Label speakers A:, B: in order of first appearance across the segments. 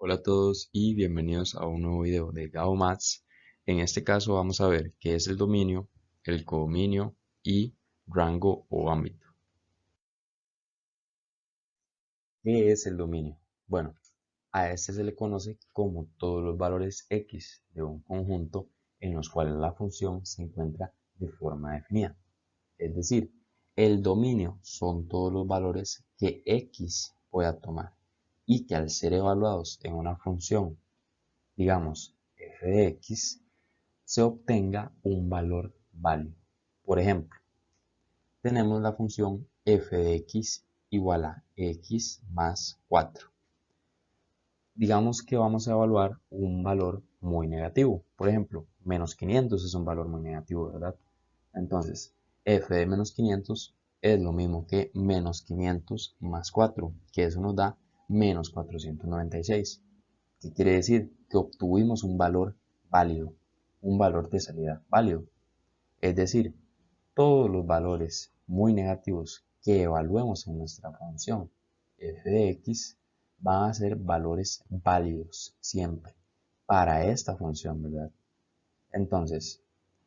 A: Hola a todos y bienvenidos a un nuevo video de Gao Maths. En este caso vamos a ver qué es el dominio, el codominio y rango o ámbito. ¿Qué es el dominio? Bueno, a este se le conoce como todos los valores x de un conjunto en los cuales la función se encuentra de forma definida. Es decir, el dominio son todos los valores que x pueda tomar y que al ser evaluados en una función, digamos f de x, se obtenga un valor válido. Por ejemplo, tenemos la función f de x igual a x más 4. Digamos que vamos a evaluar un valor muy negativo. Por ejemplo, menos 500 es un valor muy negativo, ¿verdad? Entonces, f de menos 500 es lo mismo que menos 500 más 4, que eso nos da menos 496. ¿Qué quiere decir? Que obtuvimos un valor válido, un valor de salida válido. Es decir, todos los valores muy negativos que evaluemos en nuestra función f de x van a ser valores válidos siempre para esta función, ¿verdad? Entonces,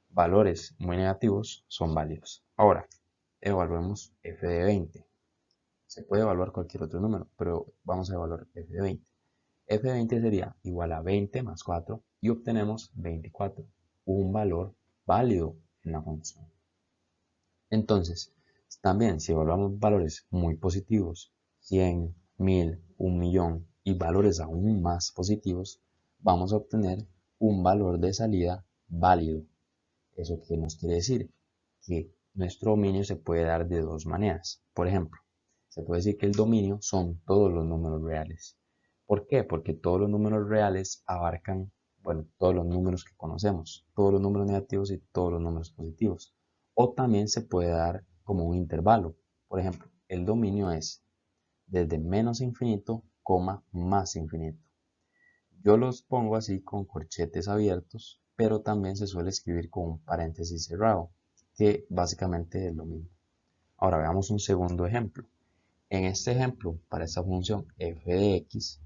A: valores muy negativos son válidos. Ahora, evaluemos f de 20. Se puede evaluar cualquier otro número, pero vamos a evaluar f de 20. F de 20 sería igual a 20 más 4 y obtenemos 24, un valor válido en la función. Entonces, también si evaluamos valores muy positivos, 100, 1000, 1.000.000 y valores aún más positivos, vamos a obtener un valor de salida válido. ¿Eso qué nos quiere decir? Que nuestro dominio se puede dar de dos maneras. Por ejemplo, se puede decir que el dominio son todos los números reales. ¿Por qué? Porque todos los números reales abarcan, bueno, todos los números que conocemos, todos los números negativos y todos los números positivos. O también se puede dar como un intervalo. Por ejemplo, el dominio es desde menos infinito, más infinito. Yo los pongo así con corchetes abiertos, pero también se suele escribir con un paréntesis cerrado, que básicamente es lo mismo. Ahora veamos un segundo ejemplo. En este ejemplo, para esta función f de x,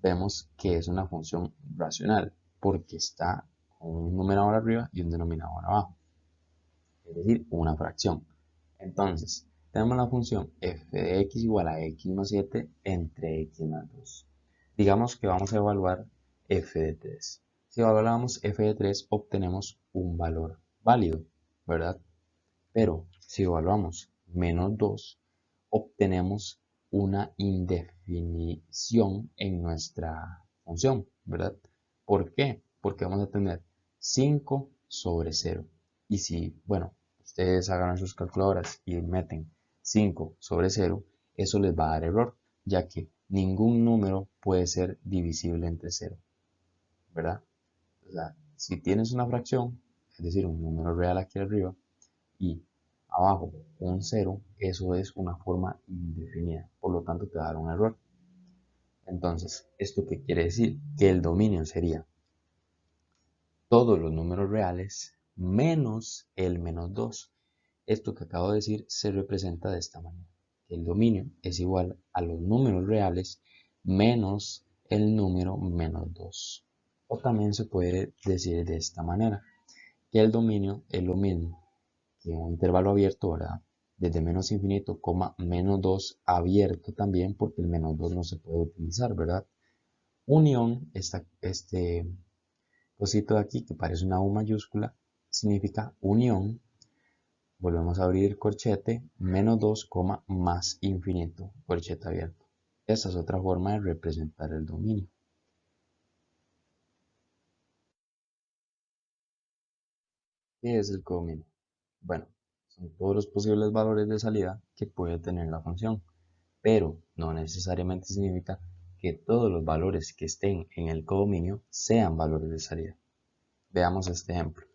A: vemos que es una función racional, porque está con un numerador arriba y un denominador abajo, es decir, una fracción. Entonces, tenemos la función f de x igual a x más 7 entre x más 2. Digamos que vamos a evaluar f de 3. Si evaluamos f de 3, obtenemos un valor válido, ¿verdad? Pero si evaluamos menos 2, obtenemos una indefinición en nuestra función, ¿verdad? ¿Por qué? Porque vamos a tener 5 sobre 0. Y si, bueno, ustedes hagan sus calculadoras y meten 5 sobre 0, eso les va a dar error, ya que ningún número puede ser divisible entre 0, ¿verdad? O sea, si tienes una fracción, es decir, un número real aquí arriba, y abajo un 0, eso es una forma indefinida, por lo tanto te va a dar un error. Entonces, ¿esto qué quiere decir? Que el dominio sería todos los números reales menos el menos 2. Esto que acabo de decir se representa de esta manera. El dominio es igual a los números reales menos el número menos 2. O también se puede decir de esta manera, que el dominio es lo mismo que un intervalo abierto, ¿verdad? Desde menos infinito, menos 2 abierto también, porque el menos 2 no se puede utilizar, ¿verdad? Unión, este cosito de aquí que parece una U mayúscula, significa unión. Volvemos a abrir corchete, menos 2, más infinito, corchete abierto. Esta es otra forma de representar el dominio. ¿Qué es el codominio? Bueno, son todos los posibles valores de salida que puede tener la función, pero no necesariamente significa que todos los valores que estén en el codominio sean valores de salida. Veamos este ejemplo.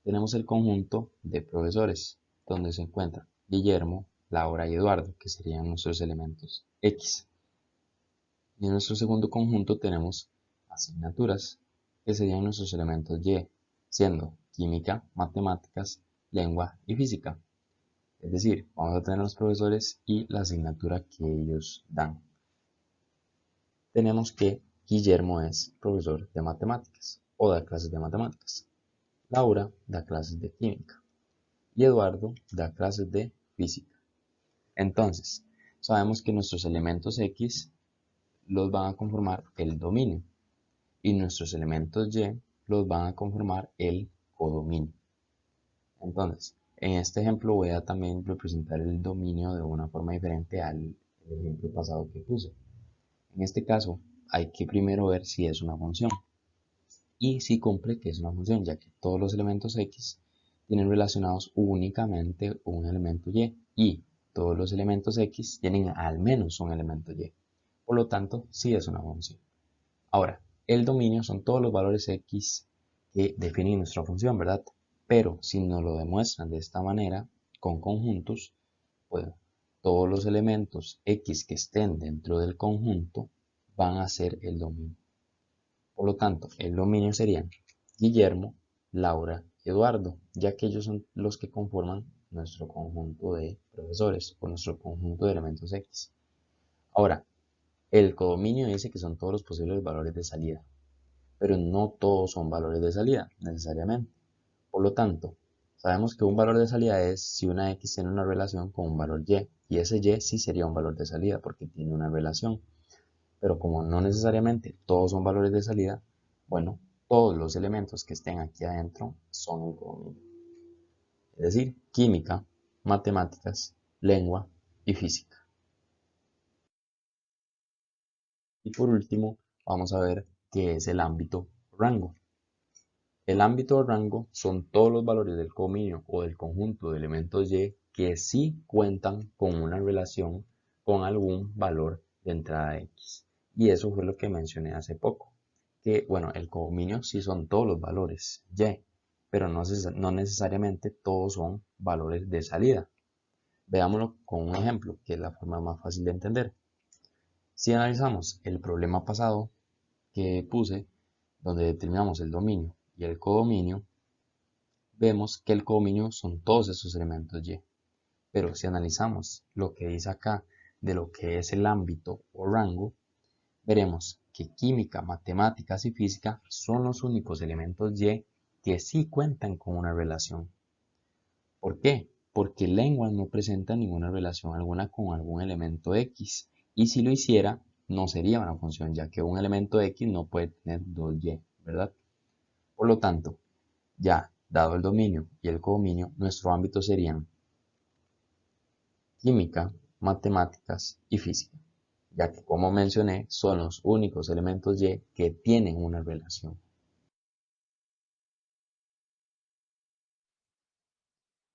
A: Tenemos el conjunto de profesores, donde se encuentran Guillermo, Laura y Eduardo, que serían nuestros elementos X. Y en nuestro segundo conjunto tenemos asignaturas, que serían nuestros elementos Y, siendo química, matemáticas, lengua y física. Es decir, vamos a tener los profesores y la asignatura que ellos dan. Tenemos que Guillermo es profesor de matemáticas o da clases de matemáticas. Laura da clases de química y Eduardo da clases de física. Entonces, sabemos que nuestros elementos X los van a conformar el dominio y nuestros elementos Y los van a conformar el codominio. Entonces, en este ejemplo voy a también representar el dominio de una forma diferente al ejemplo pasado que puse. En este caso, hay que primero ver si es una función y si cumple que es una función, ya que todos los elementos X tienen relacionados únicamente un elemento y todos los elementos X tienen al menos un elemento Y. Por lo tanto, sí es una función. Ahora, el dominio son todos los valores X que definen nuestra función, ¿verdad? Pero si nos lo demuestran de esta manera, con conjuntos, pues todos los elementos X que estén dentro del conjunto van a ser el dominio. Por lo tanto, el dominio serían Guillermo, Laura y Eduardo, ya que ellos son los que conforman nuestro conjunto de profesores o nuestro conjunto de elementos X. Ahora, el codominio dice que son todos los posibles valores de salida, pero no todos son valores de salida necesariamente. Por lo tanto, sabemos que un valor de salida es si una X tiene una relación con un valor y ese Y sí sería un valor de salida porque tiene una relación. Pero como no necesariamente todos son valores de salida, bueno, todos los elementos que estén aquí adentro son un codominio. Es decir, química, matemáticas, lengua y física. Y por último, vamos a ver qué es el ámbito rango. El ámbito o rango son todos los valores del codominio o del conjunto de elementos Y que sí cuentan con una relación con algún valor de entrada X. Y eso fue lo que mencioné hace poco. Que, bueno, el codominio sí son todos los valores Y, pero no necesariamente todos son valores de salida. Veámoslo con un ejemplo, que es la forma más fácil de entender. Si analizamos el problema pasado que puse, donde determinamos el dominio y el codominio, vemos que el codominio son todos esos elementos Y. Pero si analizamos lo que dice acá de lo que es el ámbito o rango, veremos que química, matemáticas y física son los únicos elementos Y que sí cuentan con una relación. ¿Por qué? Porque lengua no presenta ninguna relación alguna con algún elemento X. Y si lo hiciera, no sería una función, ya que un elemento X no puede tener dos Y, ¿verdad? Por lo tanto, ya dado el dominio y el codominio, nuestro ámbito serían química, matemáticas y física, ya que como mencioné, son los únicos elementos Y que tienen una relación.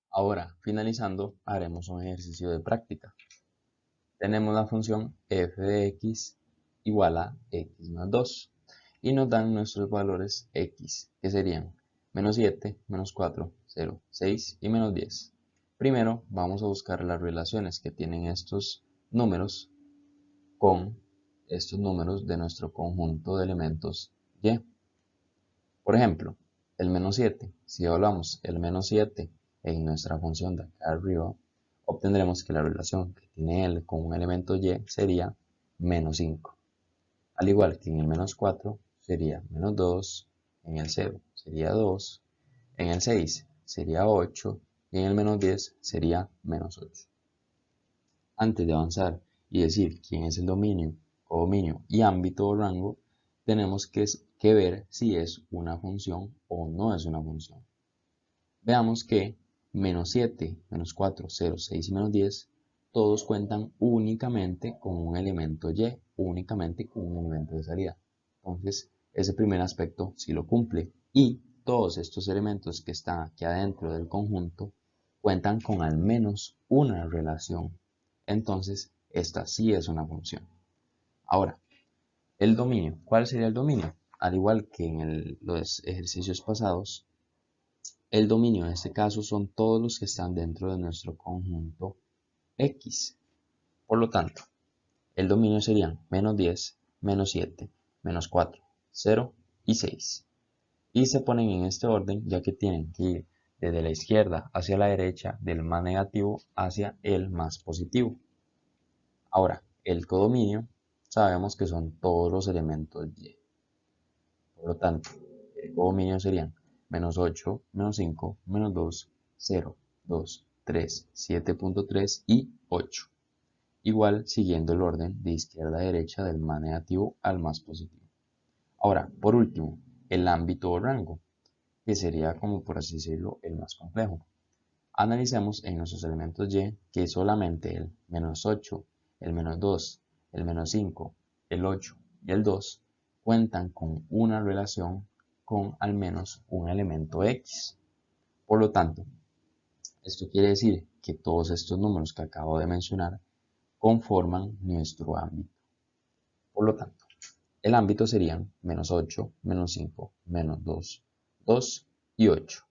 A: Ahora, finalizando, haremos un ejercicio de práctica. Tenemos la función f de x igual a x más 2 y nos dan nuestros valores x, que serían menos 7, menos 4, 0, 6 y menos 10. Primero vamos a buscar las relaciones que tienen estos números con estos números de nuestro conjunto de elementos y. Por ejemplo, el menos 7, si evaluamos el menos 7 en nuestra función de acá arriba, obtendremos que la relación que tiene L con un elemento Y sería menos 5. Al igual que en el menos 4 sería menos 2, en el 0 sería 2, en el 6 sería 8 y en el menos 10 sería menos 8. Antes de avanzar y decir quién es el dominio, codominio y ámbito o rango, tenemos que ver si es una función o no es una función. Veamos que menos 7, menos 4, 0, 6 y menos 10, todos cuentan únicamente con un elemento Y, únicamente con un elemento de salida. Entonces, ese primer aspecto sí lo cumple. Y todos estos elementos que están aquí adentro del conjunto cuentan con al menos una relación. Entonces, esta sí es una función. Ahora, el dominio. ¿Cuál sería el dominio? Al igual que en los ejercicios pasados, el dominio en este caso son todos los que están dentro de nuestro conjunto X. Por lo tanto, el dominio serían menos 10, menos 7, menos 4, 0 y 6. Y se ponen en este orden ya que tienen que ir desde la izquierda hacia la derecha, del más negativo hacia el más positivo. Ahora, el codominio sabemos que son todos los elementos Y. Por lo tanto, el codominio serían -8, -5, -2, 0, 2, 3, 7.3 y 8. Igual siguiendo el orden de izquierda a derecha del más negativo al más positivo. Ahora, por último, el ámbito o rango, que sería como por así decirlo el más complejo. Analicemos en nuestros elementos Y que solamente el -8, el -2, el -5, el 8 y el 2 cuentan con una relación con al menos un elemento X. Por lo tanto, esto quiere decir que todos estos números que acabo de mencionar conforman nuestro ámbito. Por lo tanto, el ámbito serían -8, -5, -2, 2 y 8.